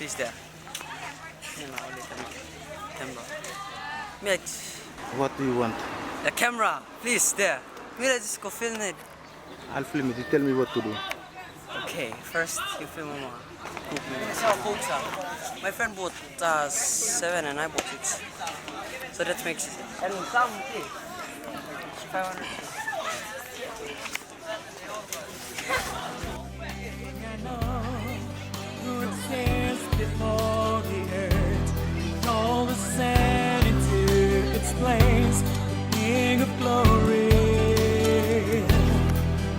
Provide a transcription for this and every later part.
please there. Camera. Mate, What do you want? the camera, please there. Mira, just go film it. I'll film it. You tell me what to do. Okay, first you film mama. My friend bought 7 and I bought 6. So that makes it. And some 500. Before the earth, all the sand into its place, the King of glory.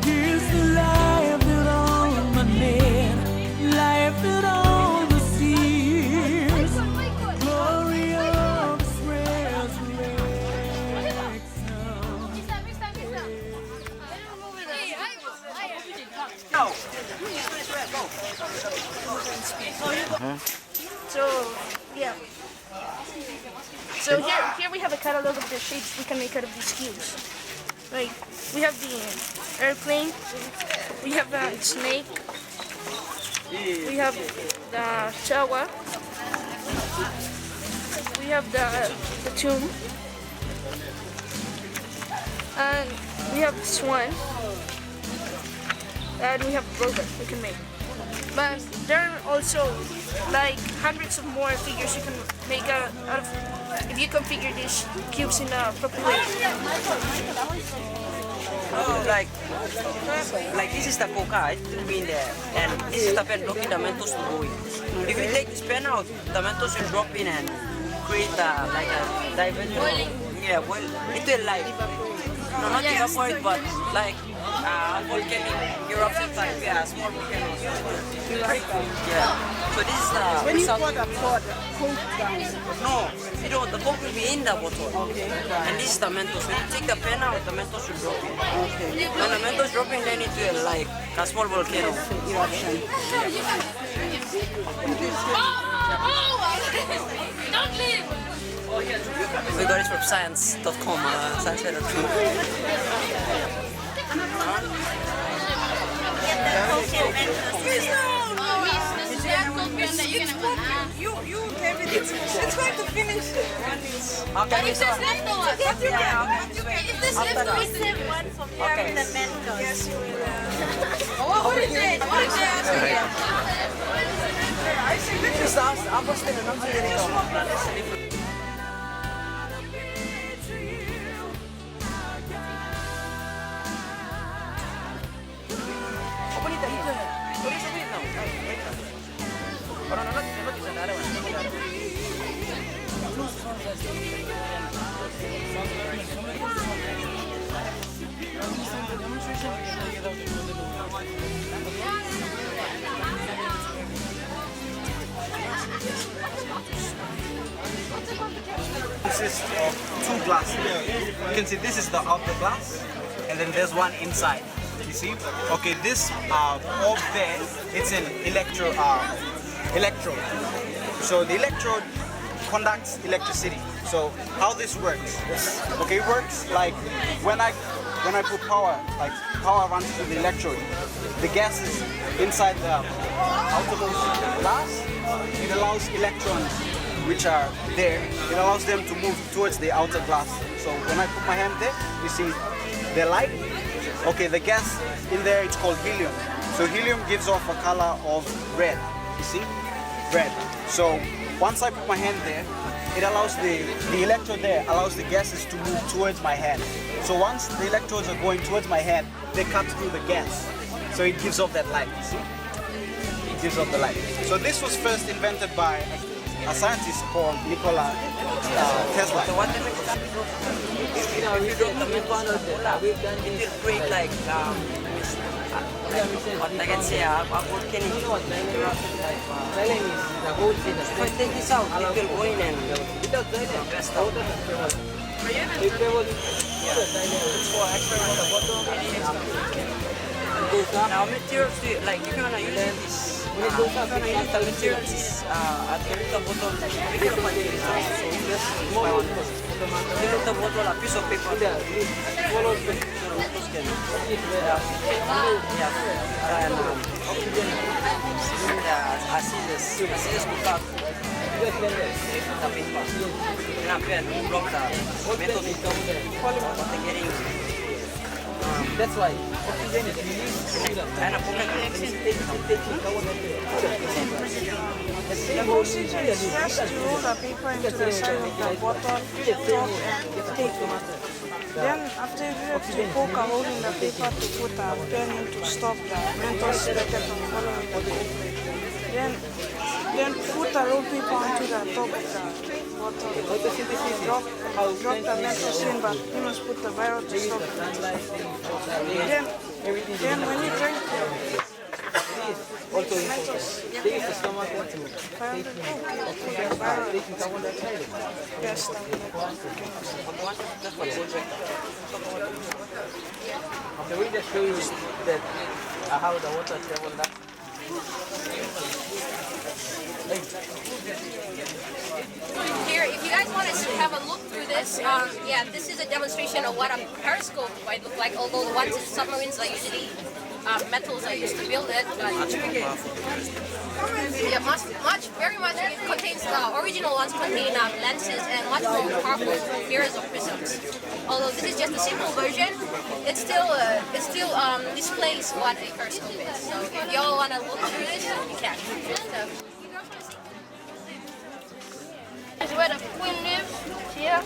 Here's the life that all of my men, life that all the seers, glory of His resurrection. So yeah. So here we have a catalog of the shapes we can make out of these cubes. Like we have the airplane, we have the snake, we have the shower, we have the tomb, and we have the swan, and we have the rover we can make. But there are also like hundreds of more figures you can make out of if you configure these cubes in a proper way. Oh, like this is the coca, it will be in there, and this is the pen blocking the Mentos to go in. If you take this pen out, the Mentos will drop in and create like a divergent. Yeah, well, it will like, no, not evaporate, but like volcanic eruption type, yeah, small volcanoes. Yeah. So this is the When you result. pour the coke down. No, you don't. The coke will be in the bottle. Okay. And this is the Mentos. When you take the pen out, the Mentos will drop in. Okay. When the Mentos drop in, then it will like a small volcano. Eruption. Don't leave! We got it from science.com, science.com. You gave it. It's going to finish. Okay, If there's leftovers, But you can. if there's leftovers, save one for me. Okay. Yes, you will. What is it? What is it? I see this is Consists of 2 glasses. You can see this is the outer glass, and then there's one inside. You see? Okay, this orb there, it's an electrode. So the electrode conducts electricity. So how this works? Okay, it works like when I put power, like power runs through the electrode. The gases inside the outermost glass, it allows electrons which are there, it allows them to move towards the outer glass. So when I put my hand there, you see the light. Okay, the gas in there, it's called helium. So helium gives off a color of red. You see? Red. So once I put my hand there, it allows the electrode there allows the gases to move towards my hand. So once the electrodes are going towards my hand, they cut through the gas. So it gives off that light, you see? It gives off the light. So this was first invented by a scientist called Nikola Tesla. So what if you drop the Mentos to cola, it will create like what I can say, a volcanic eruption type. If I take this out, it will go in and rest out. Yeah, it's for experimental. Now materials, like if you wanna use this, if you wanna use the materials at the bottom, we can find it. So this is my one. Nilută botul ăla, piece of paper. Asides cu cap. Da paper. Na pen, block da. Method. What the getting. That's why oxygen is released. And a pocket. The procedure is first to roll the paper into the side of the bottle, top and tape it. Then after you have to poke a hole in the paper to put a pen in to stop the mental spreader from following the tape. Then put a roll paper onto the top of the bottle. Drop the mental sin, but you must put the viral to stop it. Then when you drink Also, they use the stomach to taking carbon dioxide. yes, Can we just show you that how the water travel down? Here, if you guys want to have a look through this, yeah, this is a demonstration of what a periscope might look like, although the ones in submarines are usually metals are used to build it. But yeah, very much, it contains the original ones contain lenses and much more powerful mirrors or prisms. Although this is just a simple version, it still displays what a periscope is. So if y'all want to look through this, you can. So, This is where the queen lives. Here.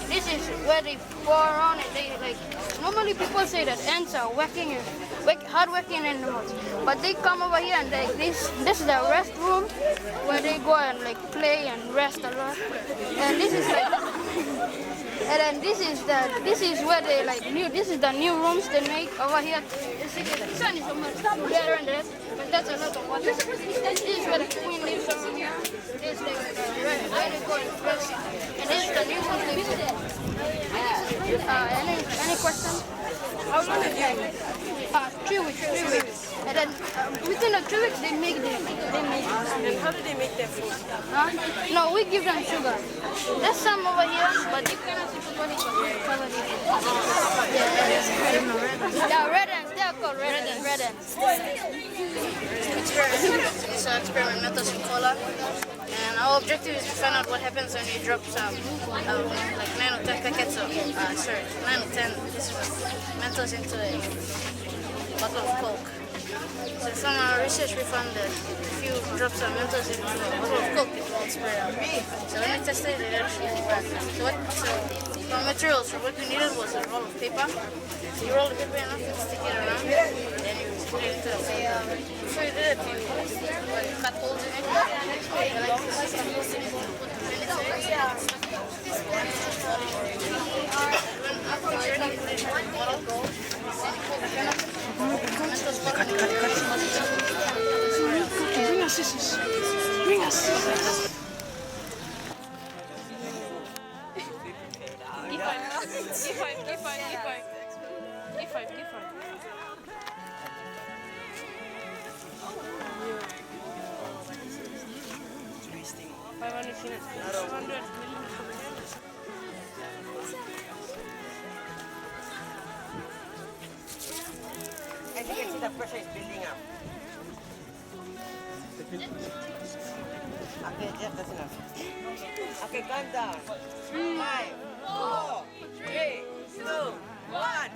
This is where they pour around and they like. Normally people say that ants are hard-working animals, but they come over here and like this. This is the rest room where they go and like play and rest a lot. And this is like. And then this is where they like this is the new rooms they make over here. You see the sun is almost there and there, but that's a lot of water. This is where the queen lives over here. This is where they go and rest. And this is the new one they live there. Any questions? How long is it? 3 weeks. 3 weeks. And then within the 3 weeks they make it. And how do they make their food? Huh? No, we give them sugar. There's some over here, but you cannot see because it's covered in. Yeah, red ants. They are called red ants. It's an experimental cola. And our objective is to find out what happens when you drop some, like 9 or 10 packets of, 9 or 10 Mentos into a bottle of Coke. So from our research we found that if you drop some Mentos into a bottle of Coke, it won't spread out. So when we tested it, it actually worked. So our materials, what we needed was a roll of paper. So you roll the paper enough and stick it around, then you put it into the folder. Before you did it, you cut holes in it. Like this. After you're ready, put it in the bottle. Bring us scissors. Bring us scissors. Give five. As you can see, the pressure is building up. Okay, Jeff, that's enough. Okay, calm down. 5, 4, 3, 2, 1.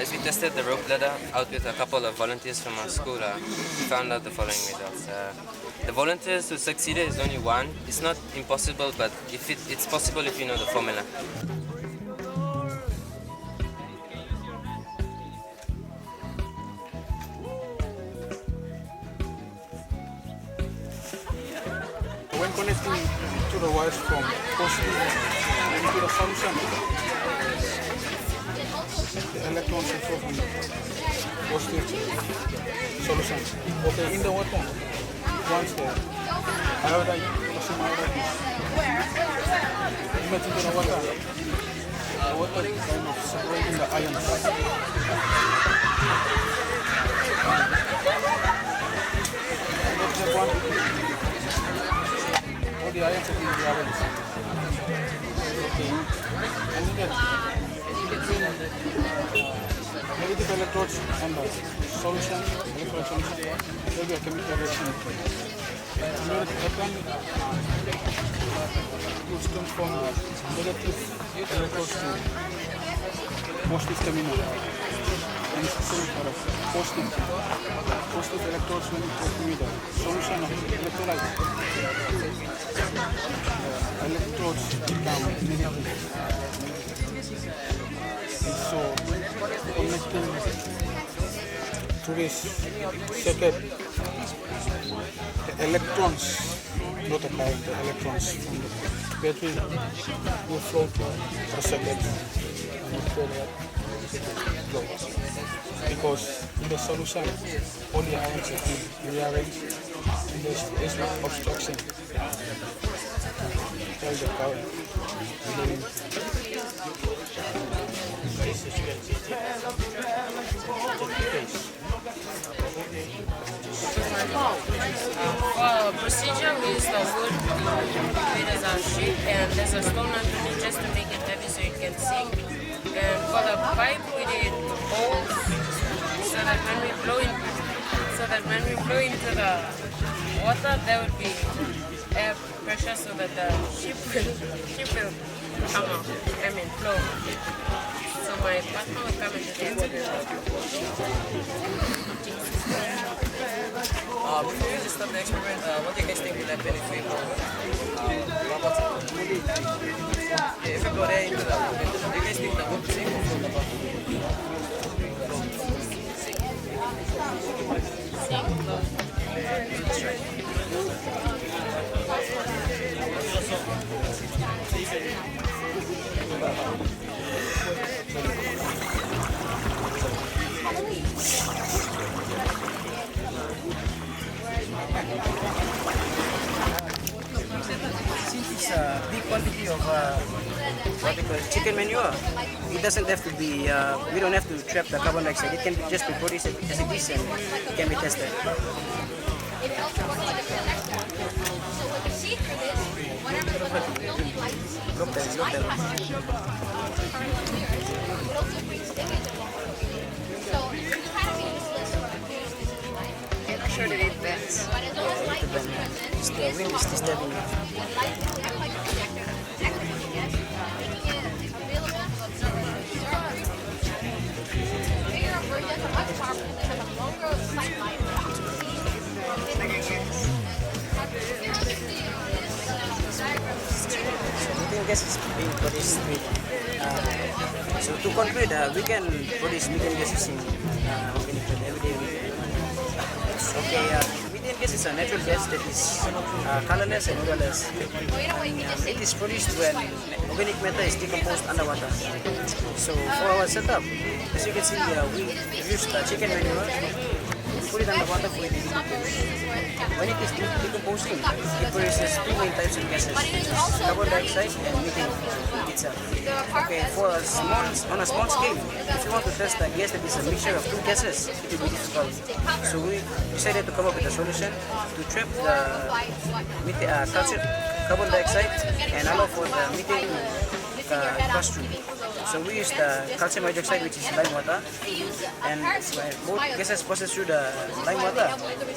As we tested the rope ladder out with a couple of volunteers from our school, we found out the following results. The volunteers who succeeded is only one. It's not impossible, but it's possible if you know the formula. then connecting to the wires from positive into the solution. The electrons will flow from positive solution. Okay, in the water, once the iodide, potassium iodide is emitted into the water is kind of separating the ions. All the ions are being rearranged. Okay. And you get between negative electrodes and the solution, electrode solution, there will be a chemical reaction. And when it happens, it will transform negative electrodes to positive terminal. And it's the same for the positive electrodes when it goes with the solution of electrolyte. Electrodes become negative. And so connecting to this circuit, the electrons, not the current, the electrons from the battery will flow to the circuit and will fill that flow. Because in the solution, all the ions have been rearranged and there's no obstruction. Tell the current flowing. Procedure we use the wood to create as our shape, and there's a stone underneath just to make it heavy so it can sink. And for the pipe we did holes so that when we blow into the water there would be air pressure so that the ship will come out, flow. So my partner will come into the Before we just start the experiment, what do you guys think would have benefit if we go there into the wood, do you guys think the wood is safe for the bottle? Since it's a big quantity of what they call chicken manure, it doesn't have to be, we don't have to trap the carbon dioxide. It can just be produced as it is and it can be tested. It also works like a connector. So when you see through this, whatever the filmy light is, Look there. it also brings image along. So it's kind of useless for acoustics, right? make sure that it bends. But as long as light is present, The wind is disturbing it. the light will act like a projector, detect what you get, making it available to observe the bigger versions are much powerful and have a longer sight line. Methane gas is being produced with. So to conclude, we can produce methane gas using organic method every day. Okay, methane gas is a natural gas that is colorless and odorless. It is produced when organic matter is decomposed underwater. So for our setup, as you can see, we use chicken manure, put it underwater for it to decompose. When it is decomposing, it produces two main types of gases, carbon dioxide and methane itself. Okay, on a small scale, if you want to test a gas that is a mixture of two gases, it will be difficult. So we decided to come up with a solution to trap the calcium, carbon dioxide and allow for the methane to pass through. So we use the calcium hydroxide, which is lime water, and when both gases pass through the lime water,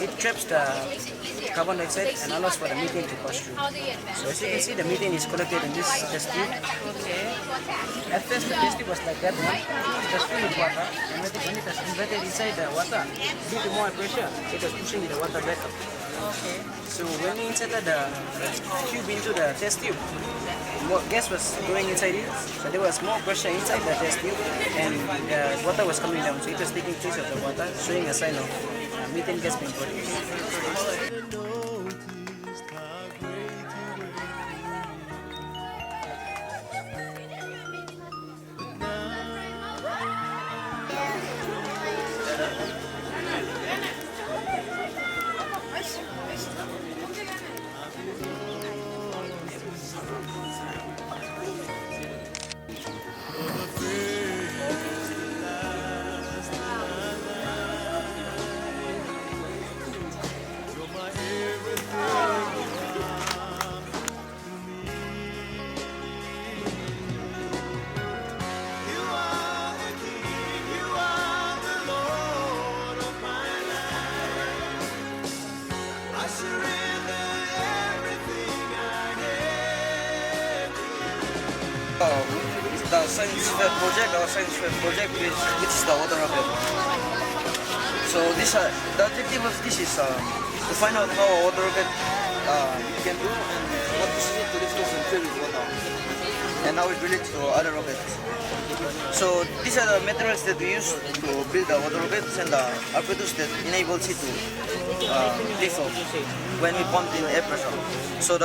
it traps the carbon dioxide and allows for the methane to pass through. So as you can see, the methane is collected in this test tube. At first, the test tube was like that one. It was filled with water, and when it was inverted inside the water, due to more pressure, it was pushing the water back up. So when we inserted the tube into the test tube, more gas was going inside it, so there was more pressure inside the test tube, and the water was coming down, so it was taking place of the water, showing a sign of methane gas being produced. Noticed how great the science fair project, our science fair project, which is the water rocket. So the objective of this is to find out how a water rocket can do and what procedure to lift off and fill with water, and how it relates to other rockets. So these are the materials that we use to build the water rockets and the apparatus that enables it to lift off when we pump in air pressure. So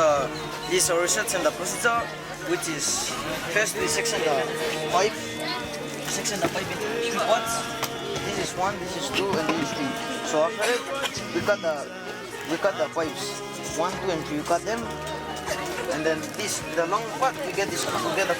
this is our research and the procedure, which is first we section the pipe into 3 parts. This is 1, this is 2, and this is 3. So after it, we cut the pipes 1, 2, and 3. We cut them, and then the long part we get this together.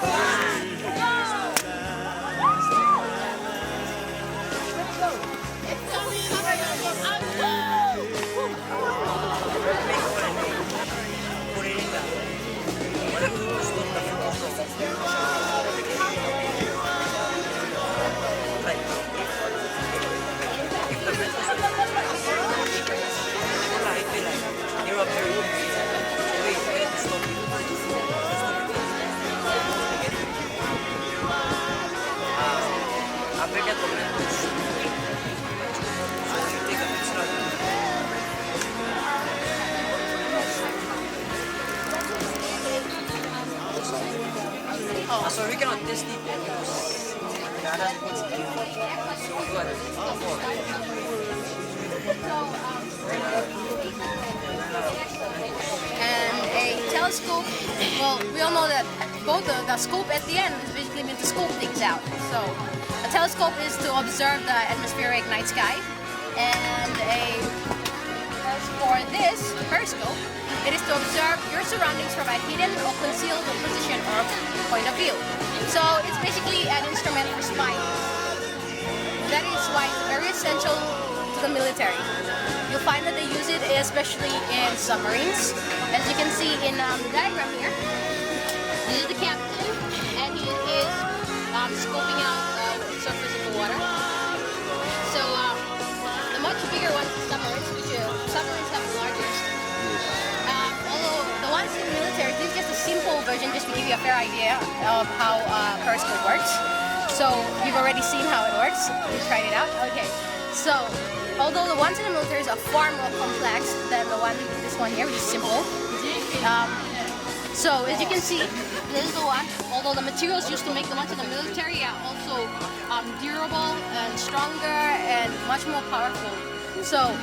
So we cannot test it because the other things And a telescope, well, we all know that both the scope at the end is basically meant to scope things out. So a telescope is to observe the atmospheric night sky, and for this periscope, it is to observe your surroundings from a hidden or concealed position or point of view. So it's basically an instrument for spying. That is why it's very essential to the military. You'll find that they use it especially in submarines. As you can see in the diagram here, this is the captain, and he is scoping out the surface of the water. So the much bigger ones are submarines, which submarines have the largest. Although the ones in the military, this is just a simple version just to give you a fair idea of how periscope works. So you've already seen how it works. You tried it out. Okay. So although the ones in the military are far more complex than this one here, which is simple. So as you can see, this is the one. Although the materials used to make the ones in the military are also durable and stronger and much more powerful. So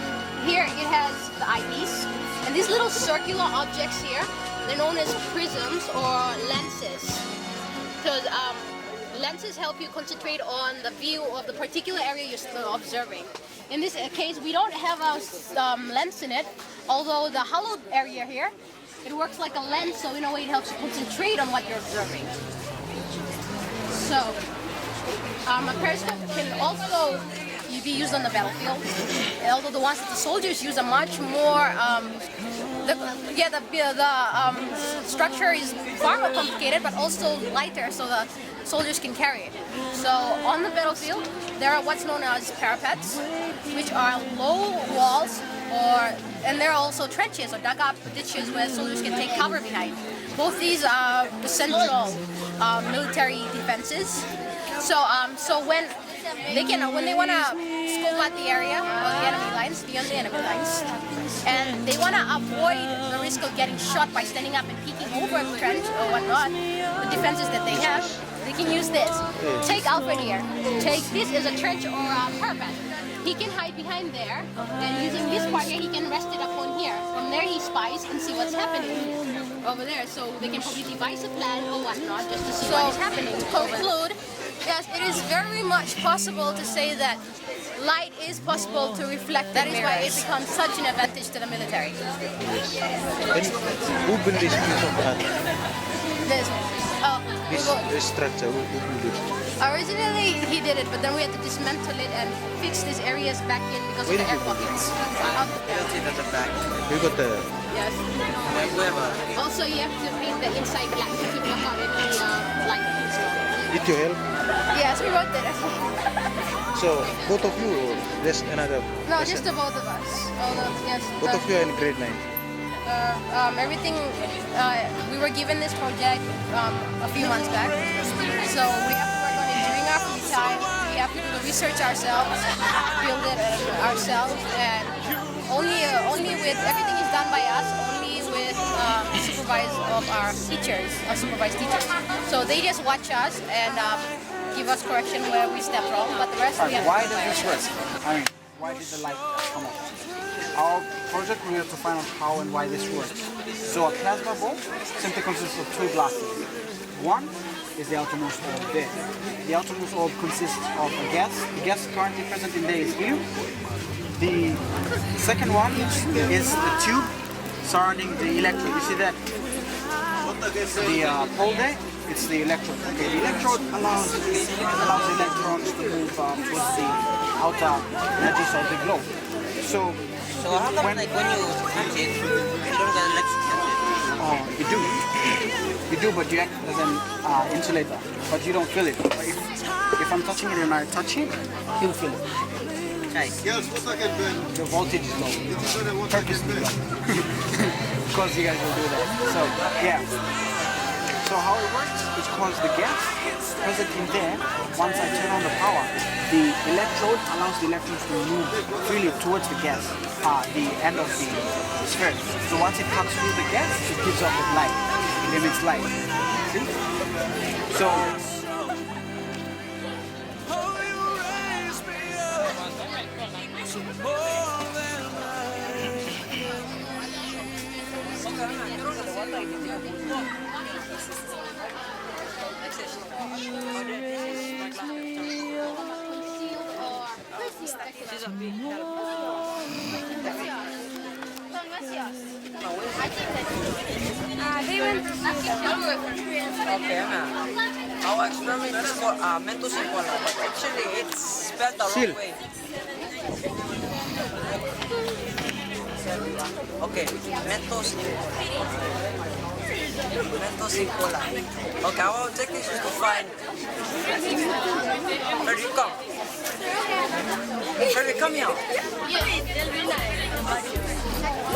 here it has the eyepiece, and these little circular objects here, they're known as prisms or lenses. Because lenses help you concentrate on the view of the particular area you're still observing. In this case, we don't have a lens in it, although the hollowed area here, it works like a lens, so in a way it helps you concentrate on what you're observing. So, a periscope can also be used on the battlefield, although the ones that the soldiers use are much more, the structure is far more complicated, but also lighter, so the soldiers can carry it. So on the battlefield, there are what's known as parapets, which are low walls, and there are also trenches or dug up ditches where soldiers can take cover behind. Both these are essential military defenses. So when they want to scope out the area or the enemy lines, beyond the enemy lines, and they want to avoid the risk of getting shot by standing up and peeking over the trench or whatnot, the defenses that they have, they can use this. Take Alfred here. Take this as a trench or a parapet. He can hide behind there, and using this part here, he can rest it upon here. From there, he spies and see what's happening over there. So they can probably devise a plan or whatnot just to see what is happening. To conclude, yes, it is very much possible to say that light is possible to reflect. That is why it becomes such an advantage to the military. Yes. And who built this piece of art? This structure, who built it? Originally, he did it, but then we had to dismantle it and fix these areas back in because of the air pockets. Built it at the back. You got the... Yes. Also, you have to paint the inside black to block out any light. Did you help? Yes, we wrote that. So, both of you, or there's another... No, person? just the both of us. Although, yes. Both of you are in grade 9. everything. We were given this project a few months back, so we have to work on it during our free time. We have to do the research ourselves, build it ourselves, and only with everything is done by us. Only with supervised teachers. So they just watch us and give us correction where we step wrong, but the rest we have to Why do does by this ourselves. work? I mean, why did the light come on? Our project, we have to find out how and why this works. So a plasma bulb simply consists of two glasses. One is the outermost orb there. The outermost orb consists of a gas. The gas currently present in there is helium. The second one is the tube surrounding the electrode. You see that? The pole there, it's the electrode. Okay, the electrode allows electrons to move towards the outer edges of the globe. So how come like when you touch it, you don't get electrocuted? Oh, you do, but you act as an insulator, but you don't feel it. If I'm touching it and I touch it, he'll feel it. Okay. The voltage is low, purposely low, because you guys will do that. So yeah. So how it works is because the gas present in there, once I turn on the power, the electrode allows the electrons to move freely towards the gas, the end of the sphere. So once it cuts through the gas, it gives off the light. It emits light. See? So Okay, our experiment is called mentosincola, but actually it's spelled the wrong way. Okay, mentosincola. Okay, our objective is to find. Where do you come? Where come here?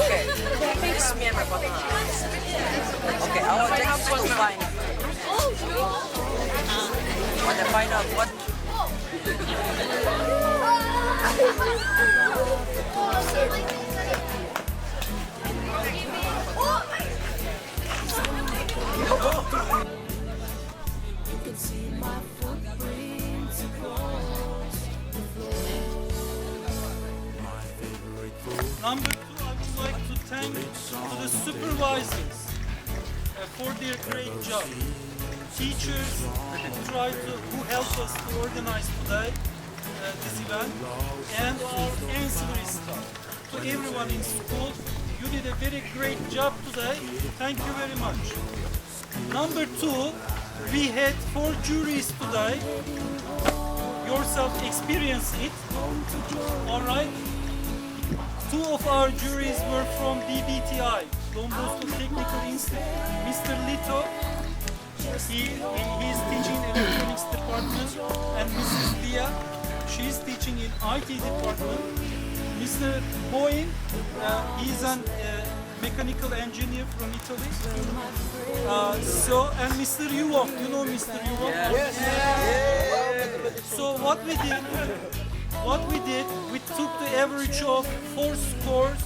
Okay, this is me and my partner. Okay, our objective is to find. Want to find out what? Number two, I would like to thank to the supervisors for their great job. Teachers who helped us to organize today this event, and our ancillary staff. To everyone in school, you did a very great job today. Thank you very much. Number two, we had 4 juries today. Yourself experience it. All right. 2 of our juries were from DBTI, Don Bosco Technical Institute. Mr. Lito, he is teaching in electronics department, and Mrs. Dia, she is teaching in IT department. Mr. Boyne, he is an mechanical engineer from Italy. And Mr. Yuvov, you know Mr. Yuvov? Yes. So what we did, we took the average of 4 scores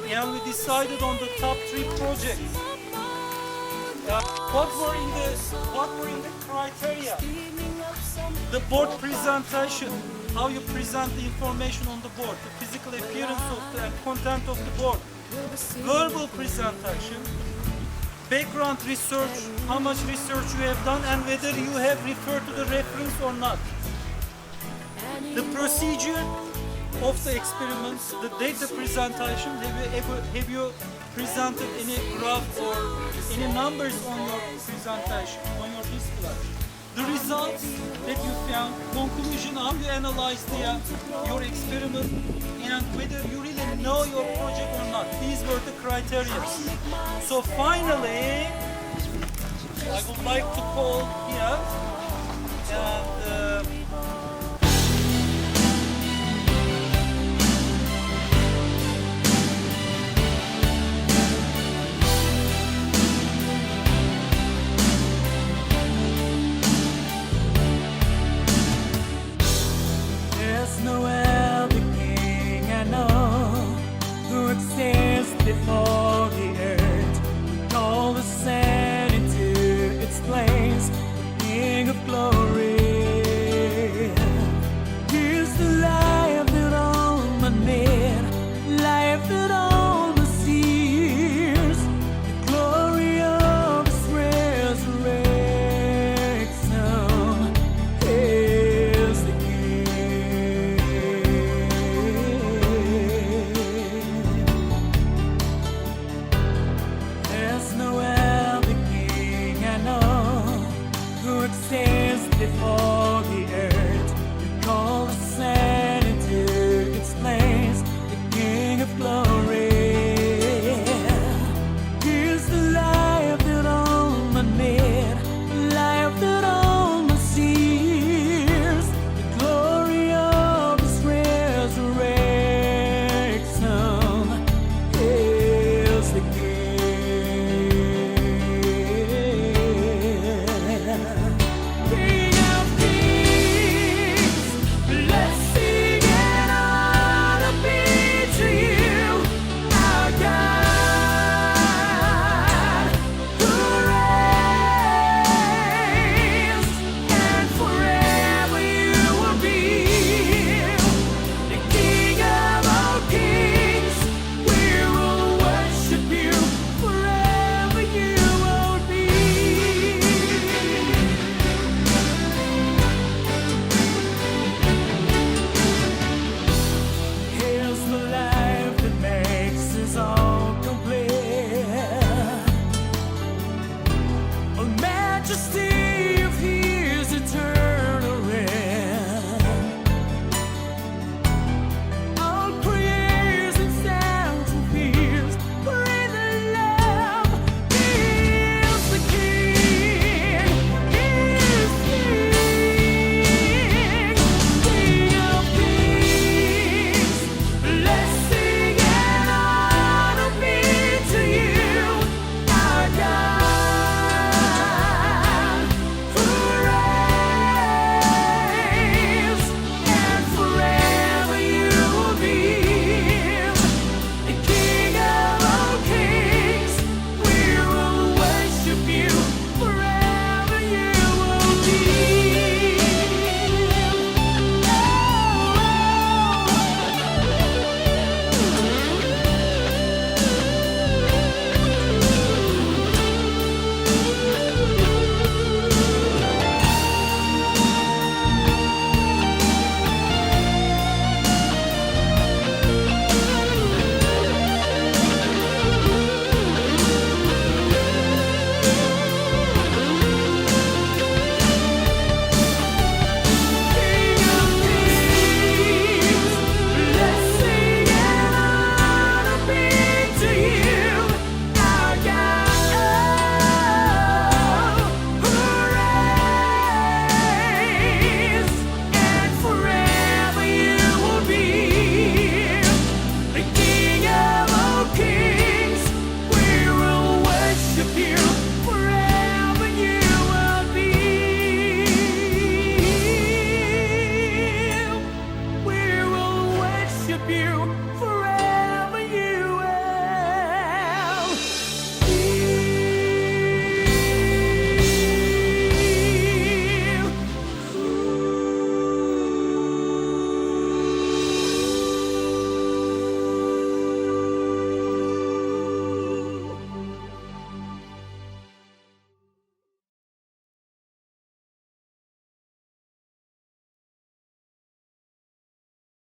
and we decided on the top 3 projects. What were in the criteria? The board presentation, how you present the information on the board, the physical appearance of the and content of the board, verbal presentation, background research, how much research you have done and whether you have referred to the reference or not. The procedure of the experiment, the data presentation, have you presented any graph or any numbers on your presentation, on your display? The results that you found, conclusion, how you analyzed your experiment, and whether you really know your project or not. These were the criteria. So finally, I would like to call here and before.